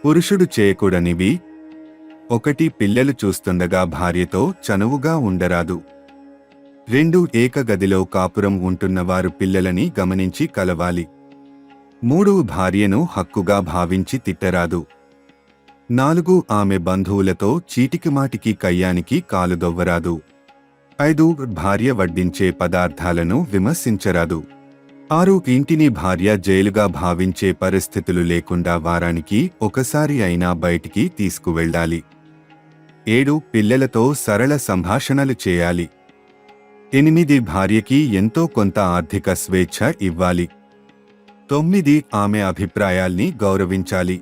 పురుషుడు చేయకూడనివి: 1. పిల్లలు చూస్తుండగా భార్యతో చనువుగా ఉండరాదు. 2. ఏక గదిలో కాపురం ఉంటున్నవారు పిల్లలని గమనించి కలవాలి. 3. భార్యను హక్కుగా భావించి తిట్టరాదు. 4. ఆమె బంధువులతో చీటికిమాటికి కయ్యానికి కాలుదొవ్వరాదు. 5. భార్య వడ్డించే పదార్థాలను విమర్శించరాదు. 6. ఇంటిని భార్య జైలుగా భావించే పరిస్థితులు లేకుండా వారానికి ఒకసారి అయినా బయటికి తీసుకువెళ్ళాలి. 7. పిల్లలతో సరళ సంభాషణలు చేయాలి. 8. భార్యకి ఎంతో కొంత ఆర్థిక స్వేచ్ఛ ఇవ్వాలి. 9. ఆమె అభిప్రాయాల్ని గౌరవించాలి.